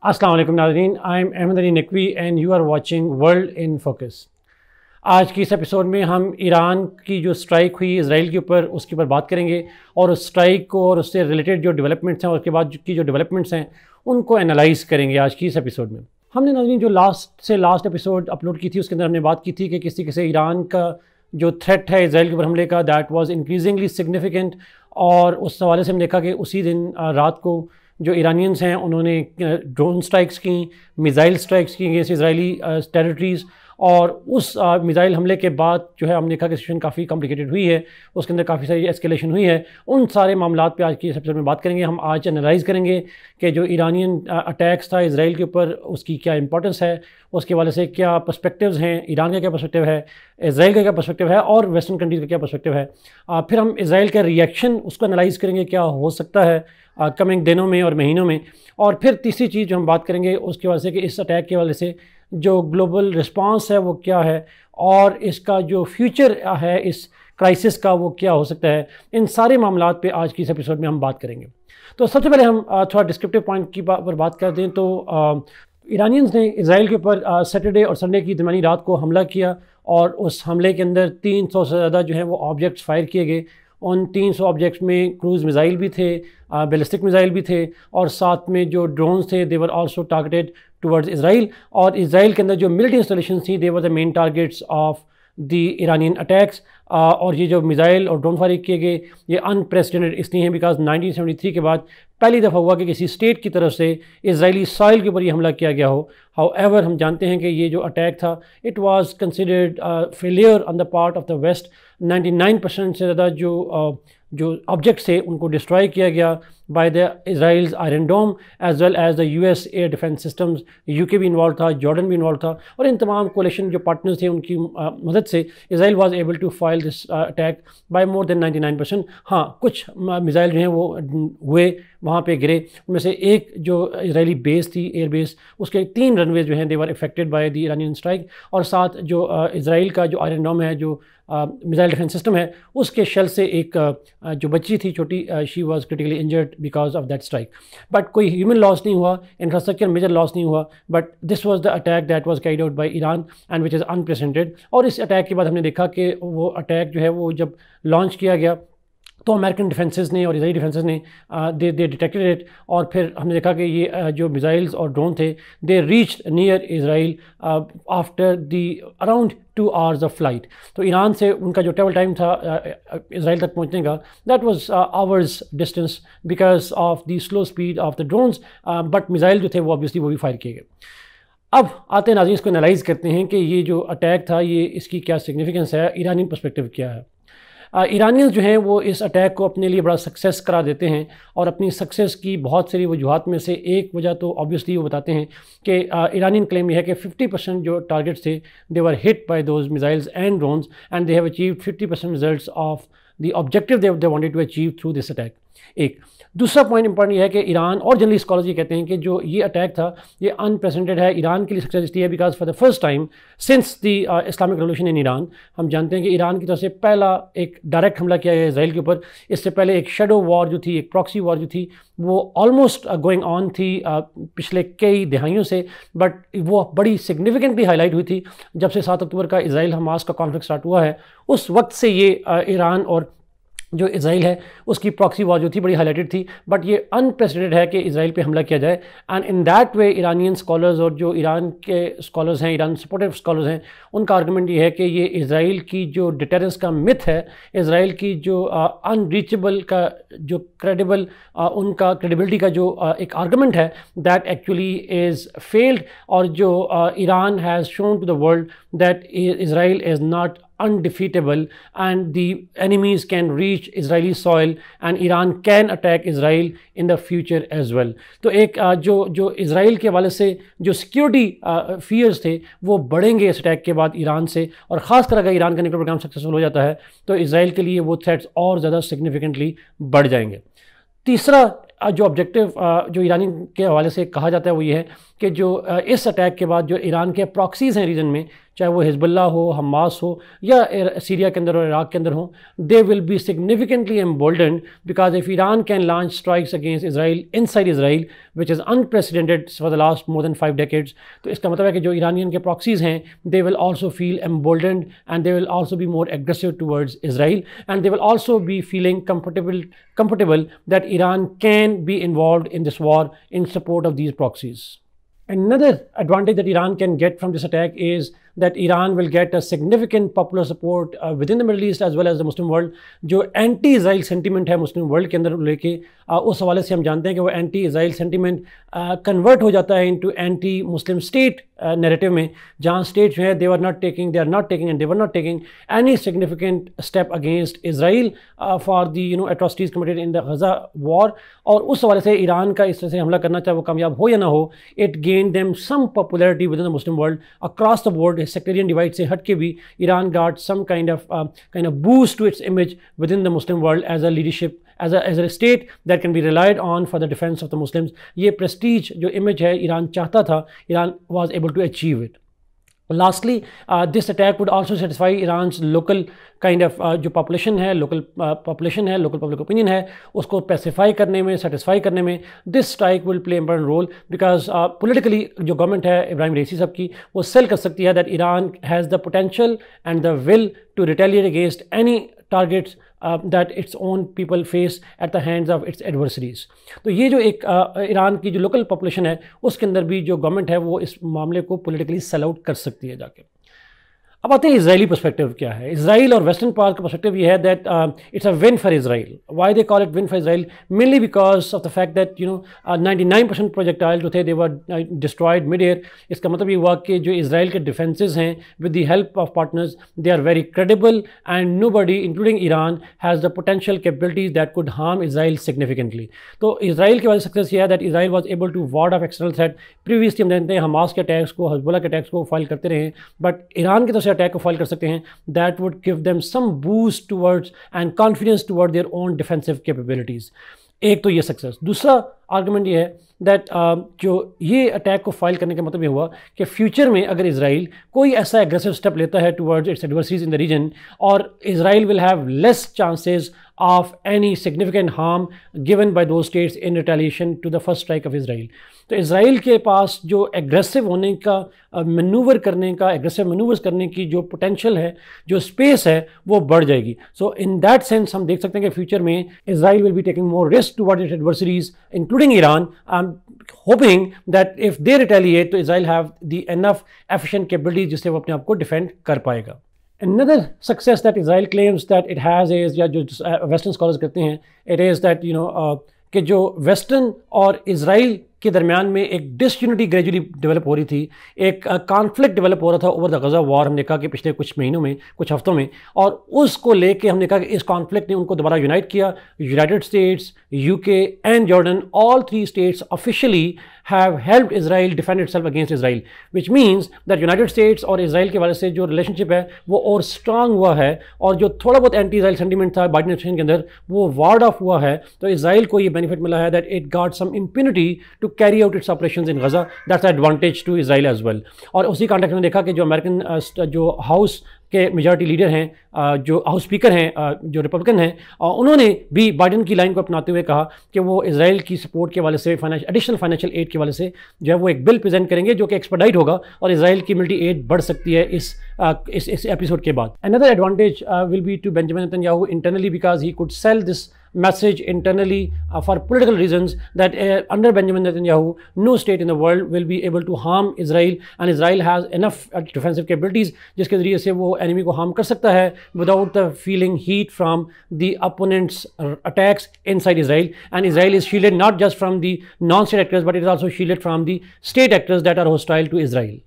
अस्सलाम वालेकुम नाज़रीन, I am Ahmad Ali Naqvi and you are watching World in Focus. आज की इस एपिसोड में हम ईरान की जो स्ट्राइक हुई इसराइल के ऊपर उसके ऊपर बात करेंगे और उस स्ट्राइक को और उससे रिलेटेड जो डेवलपमेंट्स हैं और उसके बाद की जो डेवलपमेंट्स हैं उनको एनालाइज करेंगे आज की इस एपिसोड में। हमने नाज़रीन जो लास्ट एपिसोड अपलोड की थी उसके अंदर हमने बात की थी कि किसी किसी ईरान का जो थ्रेट है इसराइल के ऊपर हमले का दैट वाज इंक्रीजिंगली सिग्निफिकेंट, और उस हवाले से हमने देखा कि उसी दिन रात को जो ईरानियंस हैं उन्होंने ड्रोन स्ट्राइक्स की, मिज़ाइल स्ट्राइक्स की अगेंस्ट इसराइली टेरिटरीज़, और उस मिज़ाइल हमले के बाद जो है हमने देखा कि सिचुएशन काफ़ी कॉम्प्लिकेटेड हुई है, उसके अंदर काफ़ी सारी एस्केलेशन हुई है। उन सारे मामलात पे आज की इस एपिसोड में बात करेंगे। हम आज एनालाइज़ करेंगे कि जो ईरानियन अटैक्स था इसराइल के ऊपर उसकी क्या इंपॉर्टेंस है, उसके वाले से क्या पर्सपेक्टिव्स हैं, ईरान का क्या पर्सपेक्टिव है, इसराइल का क्या पर्सपेक्टिव है और वेस्टर्न कंट्रीज़ का क्या पर्सपेक्टिव है। फिर हम इसराइल का रिएक्शन उसको एनालाइज़ करेंगे क्या हो सकता है कमिंग दिनों में और महीनों में। और फिर तीसरी चीज़ जो हम बात करेंगे उसके वजह से कि इस अटैक के वजह से जो ग्लोबल रिस्पांस है वो क्या है और इसका जो फ्यूचर है इस क्राइसिस का वो क्या हो सकता है। इन सारे मामलात पे आज की इस एपिसोड में हम बात करेंगे। तो सबसे पहले हम थोड़ा डिस्क्रिप्टिव पॉइंट की पर बात कर दें तो ईरानियंस ने इसराइल के ऊपर सैटरडे और संडे की दरमियानी रात को हमला किया और उस हमले के अंदर 300 से ज़्यादा जो है वो ऑब्जेक्ट्स फायर किए गए। उन 300 ऑब्जेक्ट्स में क्रूज़ मिज़ाइल भी थे, बैलिस्टिक मिज़ाइल भी थे, और साथ में जो ड्रोन्स थे they were also targeted towards Israel. और इसराइल के अंदर जो मिलिट्री इंस्टॉलेशन थी they were the main targets of the Iranian attacks. और ये जो मिज़ाइल और ड्रोन फायर किए गए ये अनप्रेसिडेंटेड इसलिए हैं बिकॉज 1973 के बाद पहली दफ़ा हुआ कि किसी स्टेट की तरफ से इसराइली सॉइल के ऊपर ये हमला किया गया हो। हाउएवर हम जानते हैं कि ये जो अटैक था it was considered failure on the part of the West. 99% से ज़्यादा जो ऑब्जेक्ट्स थे उनको डिस्ट्रॉय किया गया by the Israel's Iron Dome as well as the US air defence systems. UK भी इन्वॉल्व था, जॉर्डन भी इन्वॉल्व था, और इन तमाम कोलिशन जो पार्टनर्स थे उनकी मदद से Israel was able to foil this attack by more than 99%। हाँ, कुछ मिज़ाइल जो हैं वो हुए वहाँ पे गिरे, उनमें से एक जो इसराइली बेस थी एयर बेस उसके 3 रनवेज जो हैं they were affected by the Iranian strike, और साथ जो इसराइल का जो आयरन डोम है जो मिज़ाइल डिफेंस सिस्टम है उसके शेल से एक जो बच्ची थी छोटी she was critically injured because of that strike. But कोई ह्यूमन लॉस नहीं हुआ, इंफ्रास्ट्रक्चर मेजर लॉस नहीं हुआ, but this was the attack that was carried out by Iran and which is unprecedented. और इस अटैक के बाद हमने देखा कि वो अटैक जो है वो जब लॉन्च किया गया तो अमेरिकन डिफेंसेस ने और इसराइली डिफेंसेस ने दे डिटेक्टेड इट, और फिर हमने देखा कि ये जो मिज़ाइल्स और ड्रोन थे they reached near Israel after the around 2 hours of flight. तो ईरान से उनका जो ट्रैवल टाइम था इसराइल तक पहुंचने का that was hours distance because of the slow speed of the drones, but missile जो थे वो ऑब्वियसली वो भी फायर किए गए। अब आते हैं नाज़रीन, इसको एनालाइज़ करते हैं कि ये जो अटैक था ये इसकी क्या सिग्निफिकेंस है, ईरानी पर्सपेक्टिव क्या है। ईरानियंस जो हैं वो इस अटैक को अपने लिए बड़ा सक्सेस करा देते हैं, और अपनी सक्सेस की बहुत सारी वजूहात में से एक वजह तो ऑब्वियसली वो बताते हैं कि ईरानियन क्लेम ये है कि 50% जो टारगेट्स थे they were hit by those missiles and drones and they have achieved 50% results of the objective they wanted to achieve through this attack. एक दूसरा पॉइंट इंपॉर्टेंट ये है कि ईरान और जनरली स्कॉलर्स ये कहते हैं कि जो ये अटैक था ये अनप्रेसिडेंटेड है, ईरान के लिए सक्सेस इसलिए है because for the first time since the Islamic revolution in Iran हम जानते हैं कि ईरान की तरफ से पहला एक डायरेक्ट हमला किया गया इसराइल के ऊपर। इससे पहले एक शेडो वॉर जो थी, एक प्रॉक्सी वॉर जो थी वो ऑलमोस्ट गोइंग ऑन थी पिछले कई दिहाइयों से, बट वो बड़ी सिग्निफिकेंटली हाईलाइट हुई थी जब से 7 अक्टूबर का इसराइल हमास का कॉन्फ्लिक्ट स्टार्ट हुआ है। उस वक्त से ये ईरान और जो इसराइल है उसकी प्रॉक्सी वॉर जो थी बड़ी हाईलाइटेड थी, बट ये अनप्रेसिडेंटेड है कि इसराइल पे हमला किया जाए। And in that way Iranian scholars और जो ईरान के स्कॉलर्स हैं, ईरान सपोर्टिव स्कॉलर्स हैं, उनका आर्गूमेंट ये है कि ये इसराइल की जो डिटरेंस का मिथ है, इसराइल की जो अनरीचेबल का जो क्रेडिबल उनका क्रेडिबिलिटी का जो एक आर्गूमेंट है दैट एक्चुअली इज़ फेल्ड, और जो Iran has shown to the world that Israel is not undefeatable and the enemies can reach Israeli soil and Iran can attack Israel in the future as well। तो एक जो Israel के हवाले से जो security fears थे वो बढ़ेंगे इस अटैक के बाद ईरान से, और ख़ासकर अगर ईरान का न्यूक्लियर प्रोग्राम सक्सेसफुल हो जाता है तो इसराइल के लिए वो थ्रेट्स और ज़्यादा सिग्निफिकेंटली बढ़ जाएंगे। तीसरा जो ऑब्जेक्टिव जो ईरानी के हवाले से कहा जाता है वो ये है कि जो इस अटैक के बाद जो ईरान के प्रॉक्सीज़ हैं रीजन में, चाहे वो हिजबुल्लाह हो, हमास हो या सीरिया के अंदर और इराक के अंदर हो, they will be significantly emboldened because if Iran can launch strikes against Israel inside Israel which is unprecedented for the last more than 5 decades, तो इसका मतलब है कि जो ईरानियन के प्रॉक्सीज़ हैं they will also feel emboldened and they will also be more aggressive towards Israel and they will also be feeling comfortable that Iran can be involved in this war in support of these proxies. Another advantage that Iran can get from this attack is that Iran will get a significant popular support within the Middle East as well as the Muslim world. जो anti Israel sentiment है मुस्लिम world के अंदर लेके उस हवाले से हम जानते हैं कि वो एंटी इसराइल सेंटिमेंट कन्वर्ट हो जाता है into anti Muslim state narrative में, जहाँ स्टेट जो है they are not taking and they were not taking any significant step against Israel for the atrocities committed in the Gaza war. और उस हवाले से ईरान का इस तरह से हमला करना, चाहे वो कामयाब हो या ना हो, it gain them some popularity within the Muslim world across the board. Sectarian divide से हट के भी Iran got some kind of boost to its image within the Muslim world as a leadership, as a state that can be relied on for the defense of the Muslims. ये prestige जो image है Iran चाहता था, Iran was able to achieve it. Lastly, this attack would also satisfy Iran's local kind of जो population है, local public opinion है, उसको pacify करने में, satisfy करने में this strike will play important role because politically जो government है इब्राहिम रईसी साहब की, वो sell कर सकती है that Iran has the potential and the will to retaliate against any targets that its own people face at the hands of its adversaries. तो ये जो एक ईरान की जो लोकल पॉपुलेशन है उसके अंदर भी जो गवर्नमेंट है वो इस मामले को पॉलिटिकली सेल आउट कर सकती है जाके। अब आते हैं इजरायली पर्सपेक्टिव क्या है। इजराइल और वेस्टर्न पार्ट का पर्सपेक्टिव ये है that it's a win for Israel. Why they call it win for Israel? Mainly because of the fact that 99% projectile जो थे they were destroyed mid air. इसका मतलब ये हुआ कि जो इजराइल के डिफेंसेस हैं with the help of partners they are very credible and nobody including Iran has the potential capabilities that could harm Israel significantly. तो इजराइल की वजह से सक्सेस ये है that Israel was able to ward off external threat. Previously हम जानते हैं Hamas के अटैक्स को, हिजबुल्लाह के अटैक्स को फाइल करते रहे, बट ईरान की तरफ से अटैक को फाइल कर सकते हैं। That would give them some boost towards and confidence toward their own defensive capabilities. एक तो ये सक्सेस। दूसरा आर्गुमेंट ये है दैट जो ये अटैक को फाइल करने का मतलब ये हुआ कि फ्यूचर में अगर इजराइल कोई ऐसा एग्रेसिव स्टेप लेता है towards its adversaries in the region, और Israel will have less chances of any significant harm given by those states in retaliation to the first strike of Israel. तो Israel के पास जो aggressive होने का manoeuvre करने का, एग्रेसिव मैनूवर्स करने की जो पोटेंशियल है, जो स्पेस है, वो बढ़ जाएगी। सो इन दैट सेंस हम देख सकते हैं कि फ्यूचर में Israel will be taking more risk towards its adversaries including Iran. I am hoping that if they retaliate तो Israel have the enough efficient capability जिससे वो अपने आप को डिफेंड कर पाएगा। Another success that Israel claims that it has is, या जो वेस्टर्न स्कॉलर्स कहते हैं, it is that कि जो वेस्टर्न और इसराइल के दरमियान में एक डिसयूनिटी ग्रेजुअली डेवलप हो रही थी, एक कॉन्फ्लिक्ट डेवलप हो रहा था ओवर द गज़ा वॉर। हमने कहा कि पिछले कुछ महीनों में, कुछ हफ्तों में, और उसको लेके हमने कहा कि इस कॉन्फ्लिक्ट ने उनको दोबारा यूनाइट किया। United states, UK and Jordan, all 3 states officially have helped Israel defend itself against Israel, which means that United States और इसराइल के वजह से जो रिलेशनशिप है वो और स्ट्रांग हुआ है, और जो थोड़ा बहुत एंटी इसराइल सेंटीमेंट था बाइडेन एडमिनिस्ट्रेशन के अंदर वो वार्ड ऑफ हुआ है। तो इसराइल को ये बेनिफिट मिला है that it got some impunity to carry out its operations in Gaza. That's advantage to Israel as well. और उसी कॉन्टेक्स्ट में देखा कि जो अमेरिकन जो हाउस के मेजॉरिटी लीडर हैं, जो हाउस स्पीकर हैं, जो रिपब्लिकन हैं, उन्होंने भी बाइडेन की लाइन को अपनाते हुए कहा कि वो इसराइल की सपोर्ट के वाले से, एडिशनल फाइनेंशियल एड के वाले से जो है वो एक बिल प्रेजेंट करेंगे जो कि एक्सपर्डाइट होगा और इसराइल की मिलिट्री एड बढ़ सकती है इस एपिसोड के बाद। Another advantage will be to Benjamin Netanyahu internally because he could sell this message internally for political reasons that under Benjamin Netanyahu no state in the world will be able to harm Israel, and Israel has enough defensive capabilities जिसके ज़रिए से वो enemy को harm कर सकता है without the feeling heat from the opponents attacks inside Israel, and Israel is shielded not just from the non-state actors but it is also shielded from the state actors that are hostile to Israel.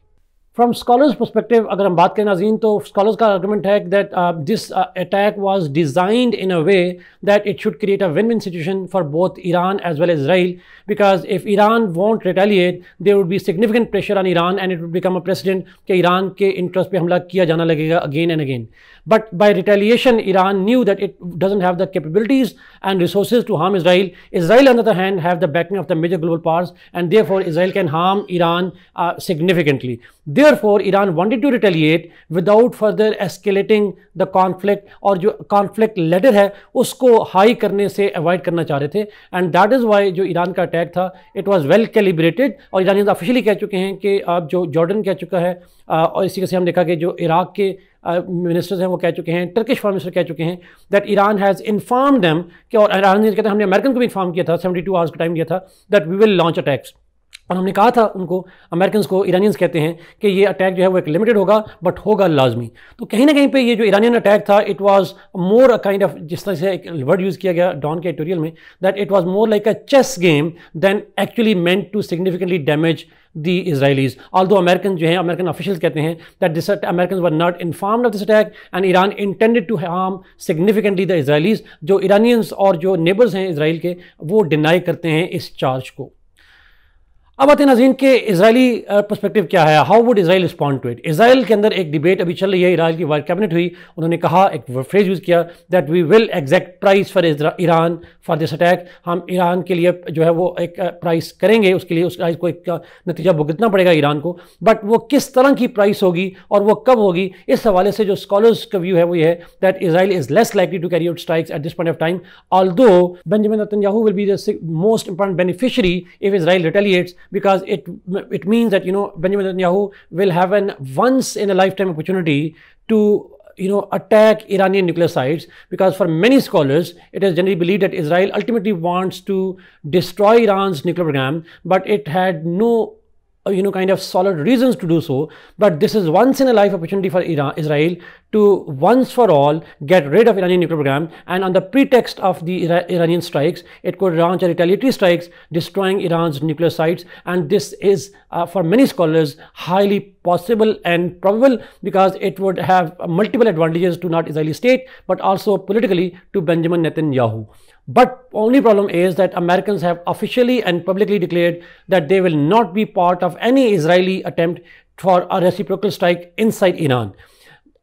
From scholars perspective अगर हम बात करें नाज़रीन, तो scholars का argument है that this attack was designed in a way that it should create a win win situation for both Iran as well as Israel, because if Iran won't retaliate there would be significant pressure on Iran and it would become a precedent कि Iran के interest पे हमला किया जाना लगेगा again and again. But by retaliation, Iran knew that it doesn't have the capabilities and resources to harm Israel. Israel, on the other hand, have the backing of the major global powers, and therefore Israel can harm Iran significantly. Therefore, Iran wanted to retaliate without further escalating the conflict, और जो conflict ladder है उसको high करने से avoid करना चाह रहे थे. And that is why जो ईरान का अटैक था, it was well calibrated. और ईरानी ऑफिशियली कह चुके हैं कि अब जो जॉर्डन कह चुका है, और इसी से हम देखा कि जो इराक के मिनिस्टर्स हैं वो कह चुके हैं, टर्किश फॉरेन मिनिस्टर कह चुके हैं that Iran has inform them कि, और ईरान ने कहते हैं हमने अमेरिकन को भी इन्फॉर्म किया था, 72 आवर्स का टाइम दिया था that we will launch attacks. और हमने कहा था उनको, अमेरिकन को, ईरानियंस कहते हैं कि ये अटैक जो है वो एक लिमिटेड होगा बट होगा लाजमी. तो कहीं ना कहीं पे ये जो ईरानियन अटैक था, it was more a kind of, जिस तरह से एक वर्ड यूज़ किया गया डॉन के एडिटोरियल में, that it was more like a chess game than actually meant to significantly damage the Israelis. Although Americans जो हैं, American officials कहते हैं that this Americans were not informed of this attack and Iran intended to harm significantly the Israelis. जो Iranians और जो neighbors हैं Israel के, वो deny करते हैं इस चार्ज को. अब आते हैं नाज़रीन के इजरायली पर्सपेक्टिव क्या है, how would Israel respond to it. Israel के अंदर एक डिबेट अभी चल रही है, इसराइल की वाइड कैबिनेट हुई, उन्होंने कहा, एक फ्रेज यूज़ किया that we will exact price for Iran for this attack. हम ईरान के लिए जो है वो एक प्राइस करेंगे, उसके लिए उस प्राइस को एक नतीजा भुगतना पड़ेगा ईरान को, बट वो किस तरह की प्राइस होगी और वो कब होगी, इस हवाले से जो स्कॉलर्स का व्यू है वो ये है that Israel is less likely to carry out strikes at this point of time, although Benjamin Netanyahu will be the most important beneficiary if Israel retaliates, because it means that, Benjamin Netanyahu will have an once in a lifetime opportunity to attack Iranian nuclear sites, because for many scholars it is generally believed that Israel ultimately wants to destroy Iran's nuclear program, but it had no kind of solid reasons to do so. But this is once in a life opportunity for Israel to once for all get rid of Iranian nuclear program, and on the pretext of the Iranian strikes, it could launch a retaliatory strikes destroying Iran's nuclear sites. And this is for many scholars highly possible and probable, because it would have multiple advantages to not Israeli state but also politically to Benjamin Netanyahu. But only problem is that Americans have officially and publicly declared that they will not be part of any Israeli attempt for a reciprocal strike inside Iran.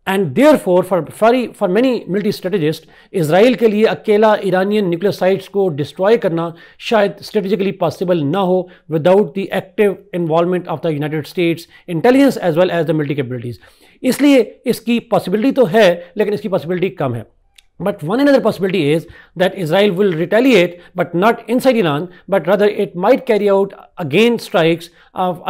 And therefore for many military strategists, Israel के लिए अकेला Iranian nuclear sites को destroy करना शायद strategically possible ना हो without the active involvement of the United States intelligence as well as the military capabilities. इसलिए इसकी possibility तो है, लेकिन इसकी possibility कम है. But one another possibility is that Israel will retaliate, but not inside Iran, but rather it might carry out again strikes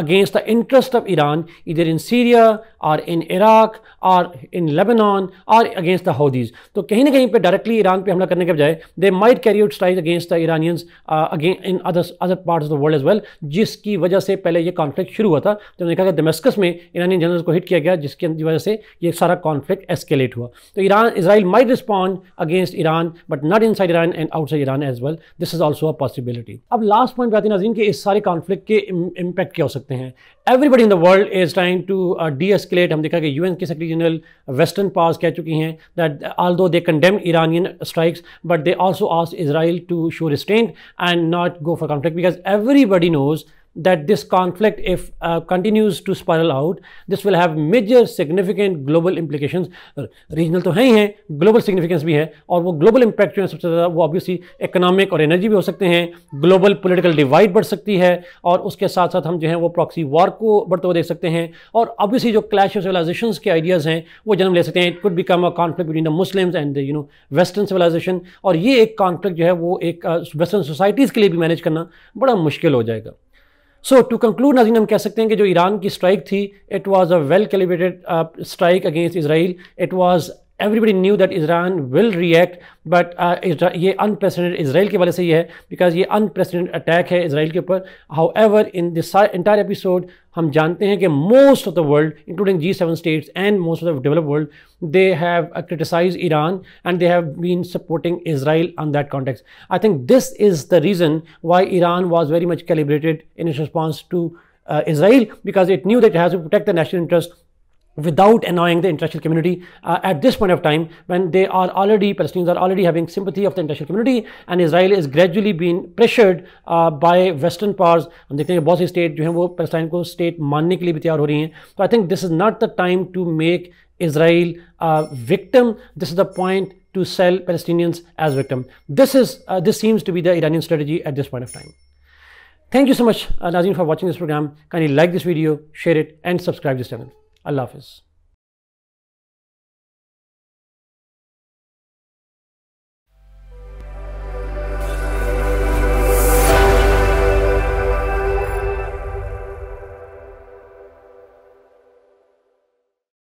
against the interest of Iran, either in Syria or in Iraq or in Lebanon or against the Houthis. तो कहीं ना कहीं पे directly Iran पे हमला करने के बजाय they might carry out strikes against the Iranians again in other parts of the world as well, जिसकी वजह से पहले ये कॉन्फ्लिक्ट शुरू हुआ था. तो हमने कहा कि दमिश्कस में ईरानियन जनरल्स को हिट किया गया, जिसकी वजह से ये सारा कॉन्फ्लिक्ट एस्केलेट हुआ. तो Israel might respond against Iran, but not inside Iran and outside Iran as well. This is also a possibility. अब लास्ट पॉइंट पे आते हैं नाज़रीन कि इस सारे कॉन्फ्लिक्ट के इम्पैक्ट क्या हो सकते हैं. Everybody in the world is trying to de-escalate. हम देखा कि UN के सेक्रेटरी जनरल वेस्टर्न पावर्स कह चुकी हैं that although they condemned Iranian strikes, but they also asked Israel to show restraint and not go for conflict, because everybody knows that this conflict, if continues to spiral out, this will have major significant global implications. Regional तो है ही हैं, global significance भी है, और वो global impact जो है सबसे ज़्यादा वो ऑब्वियसली इकोनॉमिक और एनर्जी भी हो सकते हैं, ग्लोबल पॉलिटिकल डिवाइड बढ़ सकती है, और उसके साथ साथ हम जो है वो प्रॉक्सी वॉर को बढ़ते हुए देख सकते हैं, और ऑब्वियसली जो क्लैश ऑफ सिविलाइजेशंस के आइडियाज़ हैं वो जन्म ले सकते हैं. It could become a conflict between the Muslims and the western civilization, और ये एक कॉन्फ्लिक्ट जो है वो एक वेस्टर्न सोसाइटीज़ के लिए भी मैनेज करना बड़ा मुश्किल हो जाएगा. सो टू कंक्लूड नाज़रीन, हम कह सकते हैं कि जो ईरान की स्ट्राइक थी, it was a well calibrated strike against Israel. It was everybody knew that Iran will react, but ये unprecedented इसराइल के वाले से ये है, because ये unprecedented attack है इसराइल के ऊपर. However, in this entire episode हम जानते हैं कि most of the world, including G7 states and most of the developed world, they have criticized Iran and they have been supporting Israel on that context. I think this is the reason why Iran was very much calibrated in its response to Israel, because it knew that it has to protect the national interest without annoying the international community at this point of time, when Palestinians are already having sympathy of the international community, and Israel is gradually being pressured by Western powers. हम देखते हैं बहुत सी state जो हैं वो Palestine को state मानने के लिए भी तैयार हो रही हैं. तो I think this is not the time to make Israel a victim. This is the point to sell Palestinians as victim. This seems to be the Iranian strategy at this point of time. Thank you so much, Nazim, for watching this program. Kindly like this video, share it, and subscribe this channel. Allah Hafiz.